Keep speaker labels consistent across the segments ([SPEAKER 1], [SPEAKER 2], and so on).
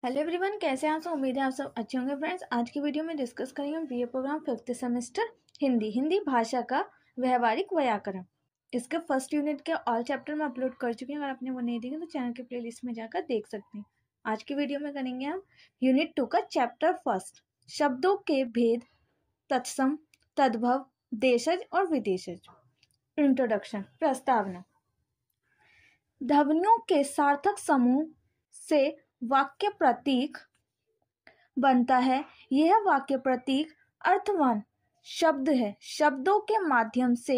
[SPEAKER 1] Hello everyone, कैसे हैं आप सब। उम्मीद है आप सब अच्छे होंगे। फ्रेंड्स, आज की वीडियो में डिस्कस करेंगे BA programme 5th semester Hindi भाषा का व्यवहारिक व्याकरण। इसके फर्स्ट यूनिट के ऑल चैप्टर में अपलोड कर चुके हैं। अगर आपने वो नहीं देखे तो चैनल के प्लेलिस्ट में जाकर देख सकते हैं। आज की वीडियो में करेंगे हम यूनिट 2 का चैप्टर फर्स्ट, शब्दों के भेद, तत्सम, तद्भव, देशज और विदेशज। इंट्रोडक्शन, प्रस्तावना। ध्वनियों के सार्थक समूह से वाक्य प्रतीक बनता है। यह वाक्य प्रतीक अर्थवान शब्द है। शब्दों के माध्यम से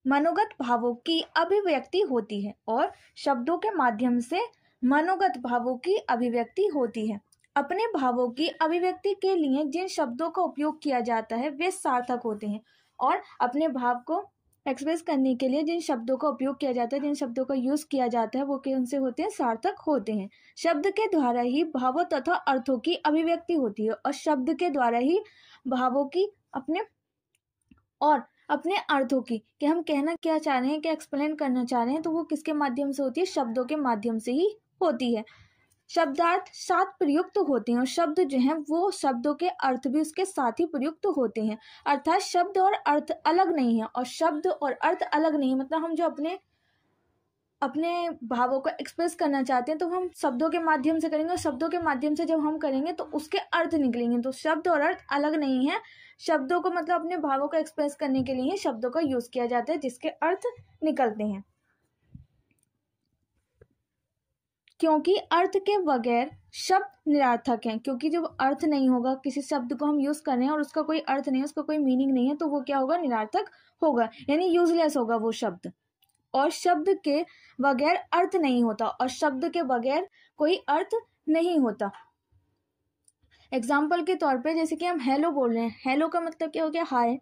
[SPEAKER 1] मनोगत भावों की अभिव्यक्ति होती है और शब्दों के माध्यम से मनोगत भावों की अभिव्यक्ति होती है। अपने भावों की अभिव्यक्ति के लिए जिन शब्दों का उपयोग किया जाता है वे सार्थक होते हैं और अपने भाव को एक्सप्रेस करने के लिए जिन शब्दों का उपयोग किया जाता है, जिन शब्दों का यूज किया जाता है, वो कौन से होते हैं? सार्थक होते हैं। शब्द के द्वारा ही भावों तथा अर्थों की अभिव्यक्ति होती है और शब्द के द्वारा ही भावों की अपने अर्थों की, कि हम कहना क्या चाह रहे हैं, क्या एक्सप्लेन करना चाह रहे हैं, तो वो किसके माध्यम से होती है? शब्दों के माध्यम से ही होती है। शब्दार्थ साथ प्रयुक्त होते हैं और शब्द जो हैं वो शब्दों के अर्थ भी उसके साथ ही प्रयुक्त होते हैं। अर्थात शब्द और अर्थ अलग नहीं है और शब्द और अर्थ अलग नहीं है। मतलब हम जो अपने भावों को एक्सप्रेस करना चाहते हैं तो हम शब्दों के माध्यम से करेंगे और शब्दों के माध्यम से जब हम करेंगे तो उसके अर्थ निकलेंगे। तो शब्द और अर्थ अलग नहीं है। शब्दों को मतलब अपने भावों को एक्सप्रेस करने के लिए शब्दों का यूज किया जाता है जिसके अर्थ निकलते हैं। क्योंकि अर्थ के बगैर शब्द निरर्थक हैं। क्योंकि जब अर्थ नहीं होगा, किसी शब्द को हम यूज कर रहे हैं और उसका कोई अर्थ नहीं है, उसका कोई मीनिंग नहीं है, तो वो क्या होगा? निरर्थक होगा, यानी यूजलेस होगा वो शब्द। और शब्द के बगैर अर्थ नहीं होता और शब्द के बगैर कोई अर्थ नहीं होता। एग्जाम्पल के तौर पे जैसे कि हम हेलो बोल रहे हैं, हेलो का मतलब क्या हो गया? हाय।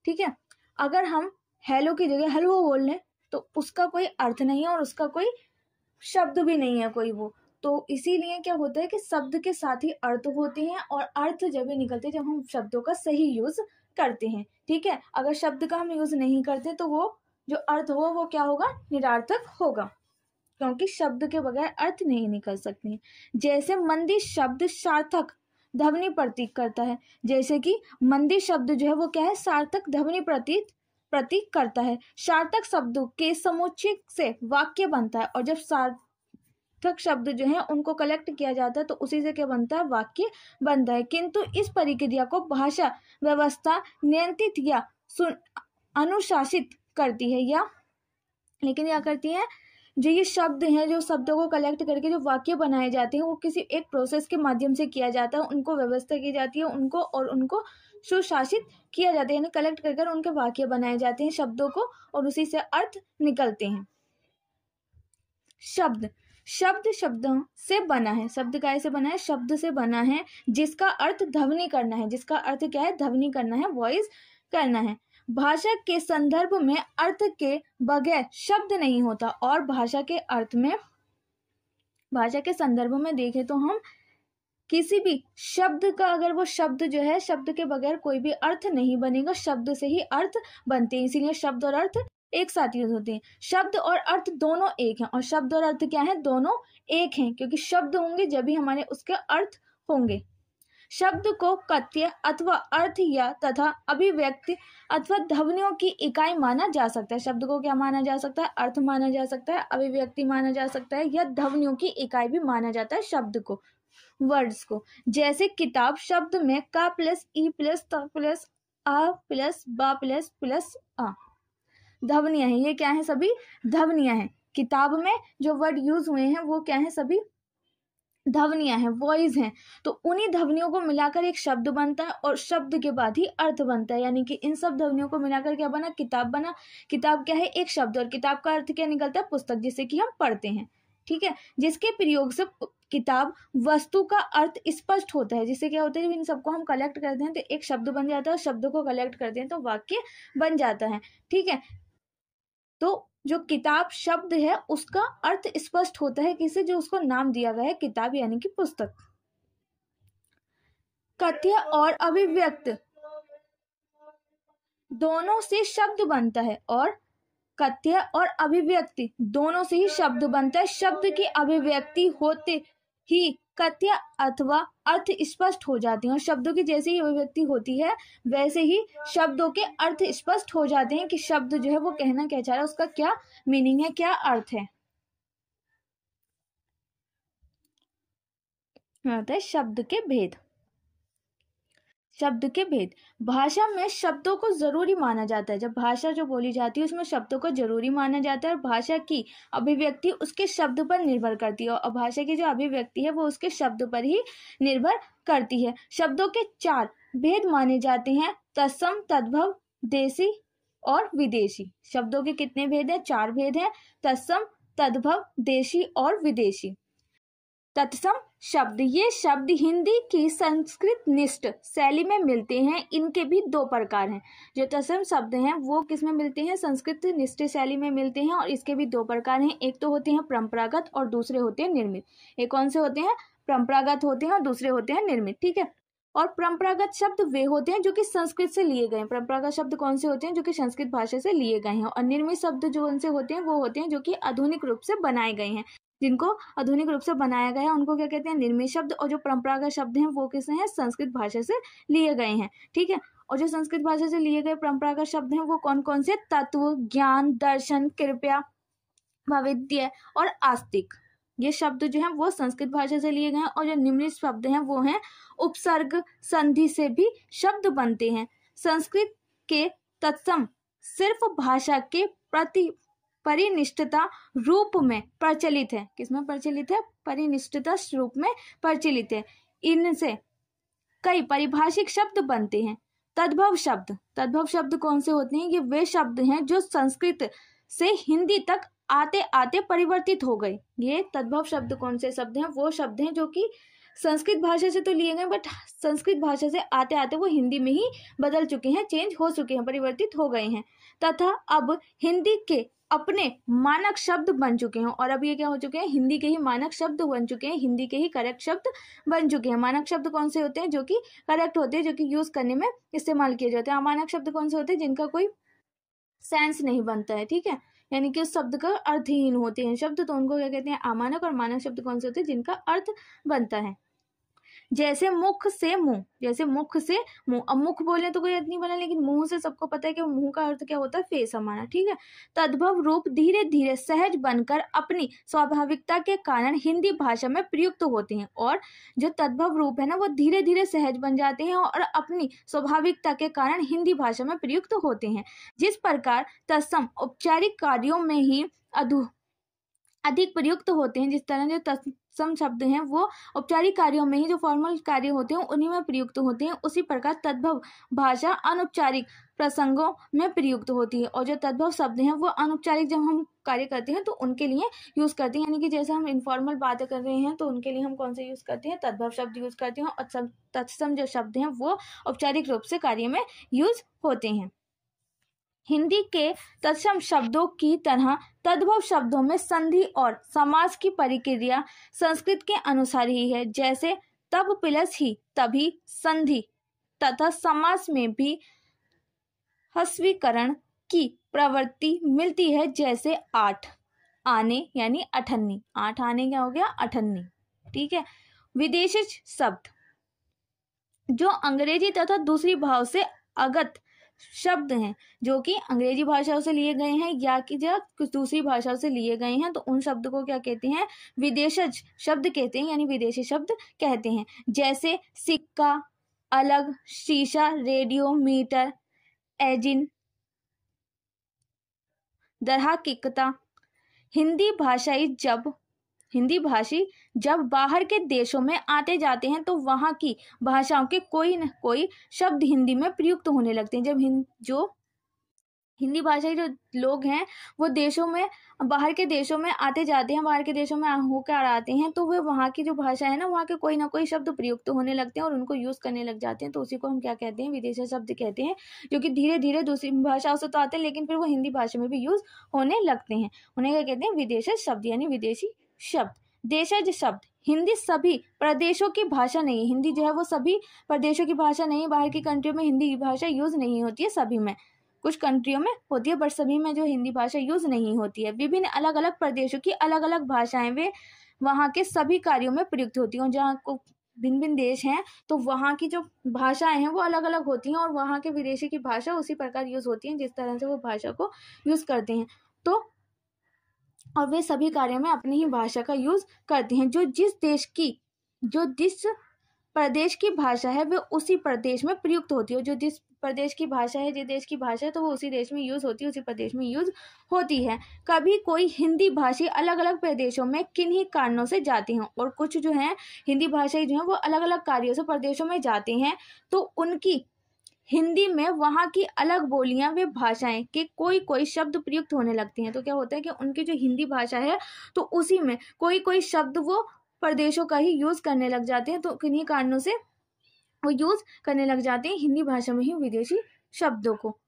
[SPEAKER 1] ठीक है, अगर हम हेलो की जगह हेलो बोल रहे हैं तो उसका कोई अर्थ नहीं है और उसका कोई शब्द भी नहीं है कोई वो। तो इसीलिए क्या होता है कि शब्द के साथ ही अर्थ होते हैं और अर्थ जब भी निकलते हैं जब हम शब्दों का सही यूज करते हैं। ठीक है, अगर शब्द का हम यूज नहीं करते तो वो जो अर्थ होगा वो क्या होगा? निरर्थक होगा, क्योंकि शब्द के बगैर अर्थ नहीं निकल सकते। जैसे मंदी शब्द सार्थक ध्वनि प्रतीक करता है। जैसे कि मंदी शब्द जो है वो क्या है? सार्थक ध्वनि प्रतीक करता है। सार्थक शब्दों के समुच्चय से वाक्य बनता है और जब सार्थक शब्द जो है उनको कलेक्ट किया जाता है तो उसी से क्या बनता है? वाक्य बनता है। किंतु इस प्रक्रिया को भाषा व्यवस्था नियंत्रित या अनुशासित करती है लेकिन क्या करती है? जो ये शब्द हैं, जो शब्दों को कलेक्ट करके जो वाक्य बनाए जाते हैं वो किसी एक प्रोसेस के माध्यम से किया जाता है। उनको व्यवस्था की जाती है, उनको सुशासित किया जाता है, यानी कलेक्ट कर उनके वाक्य बनाए जाते हैं शब्दों को और उसी से अर्थ निकलते हैं। शब्द शब्दों से बना है। शब्द कैसे बना है? शब्द से बना है जिसका अर्थ ध्वनि करना है। जिसका अर्थ क्या है? ध्वनि करना है, वॉइस करना है। भाषा के संदर्भ में अर्थ के बगैर शब्द नहीं होता और भाषा के संदर्भ में देखें तो हम किसी भी शब्द का, अगर वो शब्द जो है, शब्द के बगैर कोई भी अर्थ नहीं बनेगा, शब्द से ही अर्थ बनते हैं। इसीलिए शब्द और अर्थ एक साथ यूज होते हैं। शब्द और अर्थ दोनों एक हैं और शब्द और अर्थ क्या है? दोनों एक हैं, क्योंकि शब्द होंगे जब भी हमारे उसके अर्थ होंगे। शब्द को कथ्य अथवा अर्थ या तथा अभिव्यक्ति अथवा ध्वनियों की इकाई माना जा सकता है। शब्द को क्या माना जा सकता है? अर्थ माना जा सकता है, अभिव्यक्ति माना जा सकता है या ध्वनियों की इकाई भी माना जाता है शब्द को, वर्ड्स को। जैसे किताब शब्द में का प्लस ई प्लस त प्लस आ प्लस बा प्लस आ ध्वनियां हैं। ये क्या है? सभी ध्वनियां हैं। किताब में जो वर्ड यूज हुए हैं वो क्या है? सभी ध्वनियां हैं, वॉइस हैं। तो उन्हीं ध्वनियों को मिलाकर एक शब्द बनता है और शब्द के बाद ही अर्थ बनता है। यानी कि इन सब ध्वनियों को मिलाकर क्या बना? किताब बना। किताब क्या है? एक शब्द, और किताब का अर्थ क्या निकलता है? पुस्तक, जिसे कि हम पढ़ते हैं। ठीक है, जिसके प्रयोग से किताब वस्तु का अर्थ स्पष्ट होता है। जिससे क्या होता है? जब इन सबको हम कलेक्ट करते हैं तो एक शब्द बन जाता है और शब्दों को कलेक्ट करते हैं तो वाक्य बन जाता है। ठीक है, तो जो किताब शब्द है उसका अर्थ स्पष्ट होता है किसे? जो उसको नाम दिया गया है किताब, यानी कि पुस्तक। कथ्य और अभिव्यक्त दोनों से शब्द बनता है और कथ्य और अभिव्यक्ति दोनों से ही शब्द बनता है। शब्द की अभिव्यक्ति होते ही कथ्य अथवा अर्थ स्पष्ट हो जाते हैं। और शब्दों की जैसे ही अभिव्यक्ति होती है वैसे ही शब्दों के अर्थ स्पष्ट हो जाते हैं कि शब्द जो है वो कहना क्या चाह रहा है, उसका क्या मीनिंग है, क्या अर्थ है। आता है शब्द के भेद। शब्द के भेद, भाषा में शब्दों को जरूरी माना जाता है। जब भाषा जो बोली जाती है उसमें शब्दों को जरूरी माना जाता है और भाषा की अभिव्यक्ति उसके शब्द पर निर्भर करती है और भाषा की जो अभिव्यक्ति है वो उसके शब्द पर ही निर्भर करती है। शब्दों के 4 भेद माने जाते हैं, तत्सम, तद्भव, देशी और विदेशी। शब्दों के कितने भेद हैं? 4 भेद हैं, तत्सम, तद्भव, देशी और विदेशी। तत्सम शब्द, ये शब्द हिंदी की संस्कृत निष्ठ शैली में मिलते हैं। इनके भी 2 प्रकार हैं। जो तत्सम शब्द हैं वो किस में मिलते हैं? संस्कृत निष्ठ शैली में मिलते हैं और इसके भी 2 प्रकार हैं। एक तो होते हैं परंपरागत और दूसरे होते हैं निर्मित। एक कौन से होते हैं? परंपरागत होते हैं और दूसरे होते हैं निर्मित। ठीक है। और परंपरागत शब्द वे होते हैं जो कि संस्कृत से लिए गए हैं। परंपरागत शब्द कौन से होते हैं? जो कि संस्कृत भाषा से लिए गए हैं। और निर्मित शब्द जो उनसे होते हैं वो होते हैं जो कि आधुनिक रूप से बनाए गए हैं। जिनको आधुनिक रूप से बनाया गया है उनको क्या कहते हैं? निर्मित शब्द। और जो परंपरागत शब्द हैं वो किससे हैं? संस्कृत भाषा से लिए गए हैं। ठीक है। और जो संस्कृत भाषा से लिए गए परंपरागत शब्द हैं वो कौन कौन से? तत्व, ज्ञान, दर्शन, कृपया, वैविध्य और आस्तिक। ये शब्द जो हैं वो संस्कृत भाषा से लिए गए हैं। और जो निर्मित शब्द हैं वो हैं उपसर्ग, संधि से भी शब्द बनते हैं। संस्कृत के तत्सम सिर्फ भाषा के प्रति परिनिष्ठता रूप में प्रचलित है। किसमें प्रचलित है? परिनिष्ठता रूप में प्रचलित है। इनसे कई परिभाषिक शब्द बनते हैं। तद्भव शब्द, तद्भव शब्द कौन से होते हैं? ये वे शब्द हैं जो संस्कृत से हिंदी तक आते आते परिवर्तित हो गए। ये तद्भव शब्द कौन से शब्द हैं? वो शब्द हैं जो कि संस्कृत भाषा से तो लिए गए बट संस्कृत भाषा से आते आते वो हिंदी में ही बदल चुके हैं, चेंज हो चुके हैं, परिवर्तित हो गए हैं तथा अब हिंदी के अपने मानक शब्द बन चुके हैं। और अब ये क्या हो चुके हैं? हिंदी के ही मानक शब्द बन चुके हैं, हिंदी के ही करेक्ट शब्द बन चुके हैं। मानक शब्द कौन से होते हैं? जो कि करेक्ट होते हैं, जो कि यूज करने में इस्तेमाल किए जाते हैं। अमानक शब्द कौन से होते हैं? जिनका कोई सेंस नहीं बनता है। ठीक है, यानी कि उस शब्द का अर्थहीन होते हैं शब्द, तो उनको क्या कहते हैं? अमानक। और मानक शब्द कौन से होते हैं? जिनका अर्थ बनता है। जैसे मुख से मुंह, जैसे मुख से मुंह। अब मुख बोले तो कोई अर्थ नहीं बना, लेकिन मुंह से सबको पता है कि मुंह का अर्थ क्या होता है? फेस हमारा। ठीक है। तद्भव रूप धीरे धीरे सहज बनकर अपनी स्वाभाविकता के कारण हिंदी भाषा में प्रयुक्त होते हैं। और जो तद्भव रूप है ना वो धीरे धीरे सहज बन जाते हैं और अपनी स्वाभाविकता के कारण हिंदी भाषा में प्रयुक्त होते हैं। जिस प्रकार तत्सम औपचारिक कार्यों में ही अधिक प्रयुक्त होते हैं, जिस तरह जो तत्सम शब्द हैं वो औपचारिक कार्यों में ही, जो फॉर्मल कार्य होते हैं उन्हीं में प्रयुक्त होते हैं, उसी प्रकार तद्भव भाषा अनौपचारिक प्रसंगों में प्रयुक्त होती है। और जो तद्भव शब्द हैं वो अनौपचारिक जब हम कार्य करते हैं तो उनके लिए यूज करते हैं। यानी कि जैसे हम इनफॉर्मल बातें कर रहे हैं तो उनके लिए हम कौन से यूज करते हैं? तद्भव शब्द यूज करते हैं। और तत्सम जो शब्द हैं वो औपचारिक रूप से कार्य में यूज होते हैं। हिंदी के तत्सम शब्दों की तरह तद्भव शब्दों में संधि और समास की प्रक्रिया संस्कृत के अनुसार ही है। जैसे तब प्लस ही, तभी, संधि तथा समास में भी ह्रस्वीकरण की प्रवृत्ति मिलती है। जैसे 8 आने यानी अठन्नी, 8 आने क्या हो गया? अठन्नी। ठीक है। विदेशी शब्द जो अंग्रेजी तथा दूसरी भाषा से आगत शब्द हैं, जो कि अंग्रेजी भाषाओं से लिए गए हैं या कि जो कुछ दूसरी भाषाओं से लिए गए हैं, तो उन शब्द को क्या कहते हैं? विदेशज शब्द कहते हैं, यानी विदेशी शब्द कहते हैं। जैसे सिक्का, अलग, शीशा, रेडियो, मीटर, एजिन, दरहकीकता। हिंदी भाषी जब बाहर के देशों में आते जाते हैं तो वहाँ की भाषाओं के कोई न कोई शब्द हिंदी में प्रयुक्त होने लगते हैं। जब जो हिंदी भाषा के जो लोग हैं वो देशों में, बाहर के देशों में आते जाते हैं, बाहर के देशों में होकर आते हैं, तो वे वहाँ की जो भाषा है ना वहाँ के कोई ना कोई शब्द प्रयुक्त होने लगते हैं और उनको यूज़ करने लग जाते हैं। तो उसी को हम क्या कहते हैं? विदेशी शब्द कहते हैं, जो कि धीरे धीरे दूसरी भाषाओं से तो आते हैं लेकिन फिर वो हिंदी भाषा में भी यूज़ होने लगते हैं। उन्हें क्या कहते हैं? विदेशी शब्द यानी विदेशी शब्द। देशज शब्द, हिंदी सभी प्रदेशों की भाषा नहीं है। हिंदी जो है वो सभी प्रदेशों की भाषा नहीं है। बाहर की कंट्रियों में हिंदी की भाषा यूज़ नहीं होती है, सभी में, कुछ कंट्रियों में होती है बट सभी में जो हिंदी भाषा यूज़ नहीं होती है। विभिन्न अलग अलग प्रदेशों की अलग अलग भाषाएं वे वहाँ के सभी कार्यों में प्रयुक्त होती हैं। जहाँ को भिन्न भिन्न देश हैं तो वहाँ की जो भाषाएं हैं वो अलग अलग होती हैं और वहाँ के विदेशी की भाषा उसी प्रकार यूज़ होती हैं जिस तरह से वो भाषा को यूज़ करते हैं। तो और वे सभी कार्यों में अपनी ही भाषा का यूज़ करते हैं। जो जिस प्रदेश की भाषा है वह उसी प्रदेश में प्रयुक्त होती है। जो जिस प्रदेश की भाषा है, जिस देश की भाषा है, तो वो उसी देश में यूज़ होती है, उसी प्रदेश में यूज़ होती है। कभी कोई हिंदी भाषी अलग अलग प्रदेशों में किन्हीं कारणों से जाते हैं और कुछ जो हैं हिंदी भाषी जो हैं वो अलग अलग कार्यों से प्रदेशों में जाते हैं, तो उनकी हिंदी में वहाँ की अलग बोलियां वे भाषाएं के कोई शब्द प्रयुक्त होने लगते हैं। तो क्या होता है कि उनकी जो हिंदी भाषा है तो उसी में कोई शब्द वो प्रदेशों का ही यूज़ करने लग जाते हैं। तो किन्हीं कारणों से वो यूज़ करने लग जाते हैं हिंदी भाषा में ही विदेशी शब्दों को।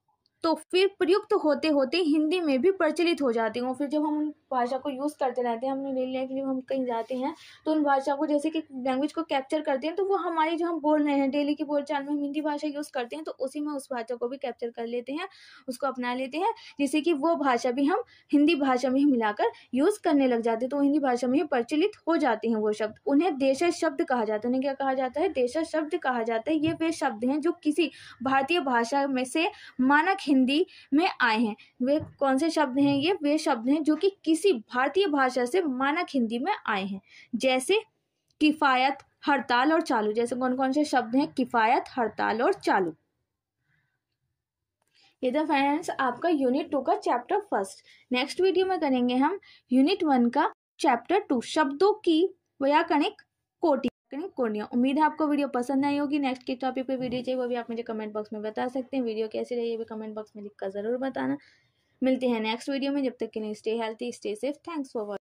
[SPEAKER 1] तो फिर प्रयुक्त होते होते हिंदी में भी प्रचलित हो जाती हैं। फिर जब हम उन भाषा को यूज़ करते रहते हैं, हमने डेली लाइफ में हम कहीं जाते हैं तो उन भाषा को जैसे कि लैंग्वेज को कैप्चर करते हैं, तो वो हमारी जो हम बोल रहे हैं डेली की बोलचाल में हम हिंदी भाषा यूज़ करते हैं, तो उसी में उस भाषा को भी कैप्चर कर लेते हैं, उसको अपना लेते हैं, जिससे कि वो भाषा भी हम हिंदी भाषा में ही मिलाकर यूज़ करने लग जाते हैं। तो हिंदी भाषा में ही प्रचलित हो जाते हैं वो शब्द। उन्हें देशज शब्द कहा जाता है। उन्हें क्या कहा जाता है? देशज शब्द कहा जाता है। ये वे शब्द हैं जो किसी भारतीय भाषा में से मानक हिंदी में आए हैं। वे कौन से शब्द हैं? ये वे शब्द हैं जो कि किसी भारतीय भाषा से मानक हिंदी में आए हैं। जैसे किफायत, हड़ताल और चालू। जैसे कौन कौन से शब्द हैं? किफायत, हड़ताल और चालू। ये था फ्रेंड्स आपका यूनिट 2 का चैप्टर 1। नेक्स्ट वीडियो में करेंगे हम यूनिट 1 का चैप्टर 2, शब्दों की व्याकरणिक कोटियां। उम्मीद है आपको वीडियो पसंद आई होगी। नेक्स्ट किस टॉपिक पे वीडियो चाहिए वो भी आप मुझे कमेंट बॉक्स में बता सकते हैं। वीडियो कैसी रही है भी कमेंट बॉक्स में लिखकर ज़रूर बताना। मिलते हैं नेक्स्ट वीडियो में। जब तक के लिए stay healthy, stay safe. Thanks for watching.